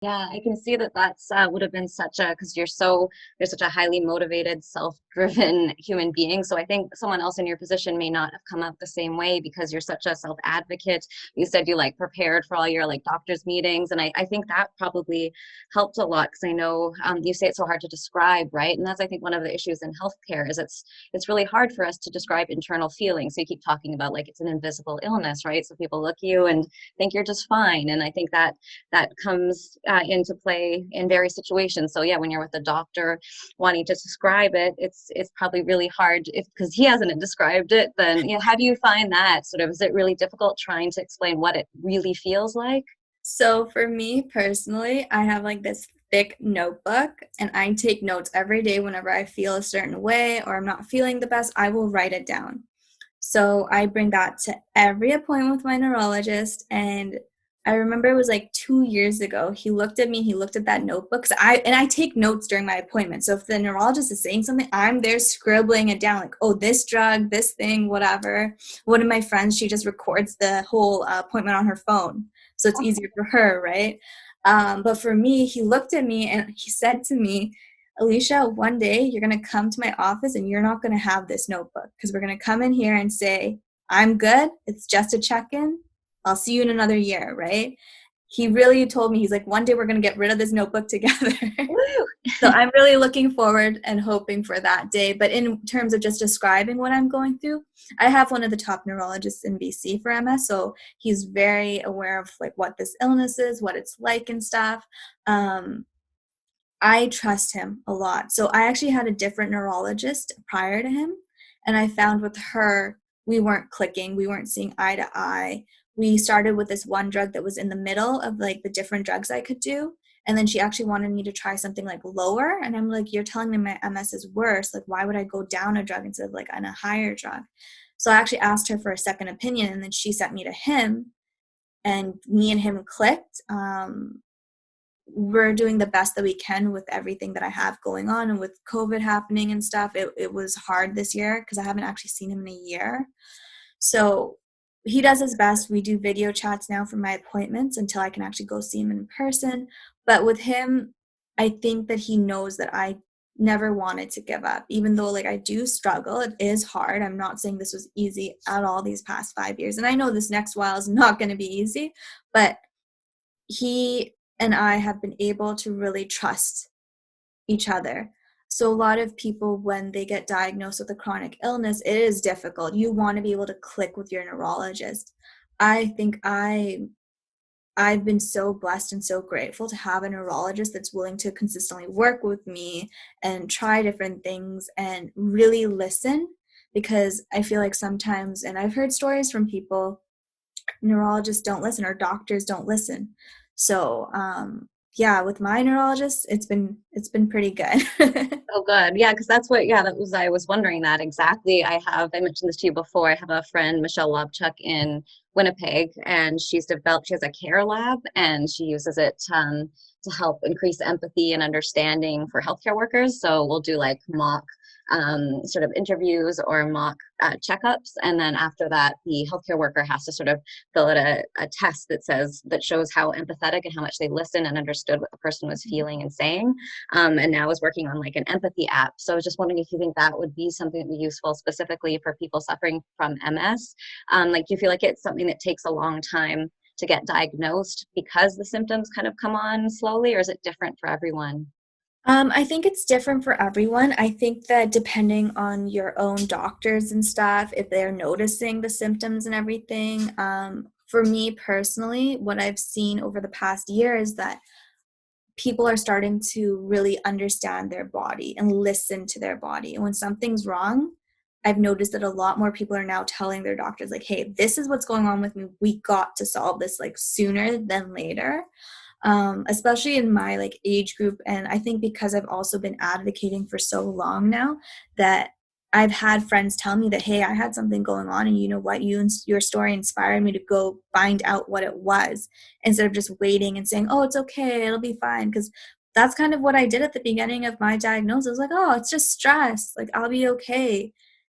Yeah, I can see that that's would have been such a, because you're such a highly motivated, self-driven human being. So I think someone else in your position may not have come up the same way because you're such a self-advocate. You said you like prepared for all your like doctor's meetings, and I think that probably helped a lot because I know you say it's so hard to describe, right? And that's I think one of the issues in healthcare is it's really hard for us to describe internal feelings. So you keep talking about like it's an invisible illness, right? So people look at you and think you're just fine, and I think that comes into play in various situations. So yeah, when you're with a doctor wanting to describe it, it's probably really hard if because he hasn't described it. Then how do you find that sort of? Is it really difficult trying to explain what it really feels like? So for me personally, I have like this thick notebook and I take notes every day whenever I feel a certain way or I'm not feeling the best, I will write it down. So I bring that to every appointment with my neurologist. And I remember it was like 2 years ago. He looked at me, he looked at that notebook. I take notes during my appointment. So if the neurologist is saying something, I'm there scribbling it down, like, oh, this drug, this thing, whatever. One of my friends, she just records the whole appointment on her phone. So it's easier for her, right? But for me, he looked at me and he said to me, Alisha, one day you're going to come to my office and you're not going to have this notebook because we're going to come in here and say, I'm good. It's just a check in. I'll see you in another year, right? He really told me, he's like, one day we're going to get rid of this notebook together. Woo! So I'm really looking forward and hoping for that day. But in terms of just describing what I'm going through, I have one of the top neurologists in BC for MS. So he's very aware of like what this illness is, what it's like and stuff. I trust him a lot. So I actually had a different neurologist prior to him. And I found with her, we weren't clicking. We weren't seeing eye to eye. We started with this one drug that was in the middle of like the different drugs I could do. And then she actually wanted me to try something like lower. And I'm like, you're telling me my MS is worse. Like, why would I go down a drug instead of like on a higher drug? So I actually asked her for a second opinion. And then she sent me to him. And me and him clicked. We're doing the best that we can with everything that I have going on, and with COVID happening and stuff, it was hard this year because I haven't actually seen him in a year. So he does his best. We do video chats now for my appointments until I can actually go see him in person. But with him, I think that he knows that I never wanted to give up, even though like I do struggle. It is hard. I'm not saying this was easy at all these past 5 years, and I know this next while is not going to be easy, but he and I have been able to really trust each other. So a lot of people, when they get diagnosed with a chronic illness, it is difficult. You want to be able to click with your neurologist. I think I've been so blessed and so grateful to have a neurologist that's willing to consistently work with me and try different things and really listen, because I feel like sometimes, and I've heard stories from people, neurologists don't listen or doctors don't listen. So yeah, with my neurologist, it's been pretty good. Oh, good. Yeah, because that's what, yeah, that was, I was wondering that exactly. I mentioned this to you before. I have a friend, Michelle Lobchuk, in Winnipeg, and she has a care lab, and she uses it to help increase empathy and understanding for healthcare workers. So we'll do like mock sort of interviews or mock checkups. And then after that, the healthcare worker has to sort of fill out a test that shows how empathetic and how much they listened and understood what the person was feeling and saying. And now is working on like an empathy app. So I was just wondering if you think that would be something that would be useful specifically for people suffering from MS. Like, do you feel like it's something that takes a long time to get diagnosed because the symptoms kind of come on slowly, or is it different for everyone? I think it's different for everyone. I think that depending on your own doctors and stuff, if they're noticing the symptoms and everything, for me personally, what I've seen over the past year is that people are starting to really understand their body and listen to their body. And when something's wrong, I've noticed that a lot more people are now telling their doctors, like, hey, this is what's going on with me. We got to solve this like sooner than later. Especially in my like age group. And I think because I've also been advocating for so long now, that I've had friends tell me that, hey, I had something going on, and you know what, your story inspired me to go find out what it was, instead of just waiting and saying, oh, it's okay, it'll be fine. Because that's kind of what I did at the beginning of my diagnosis. I was like, oh, it's just stress, like I'll be okay.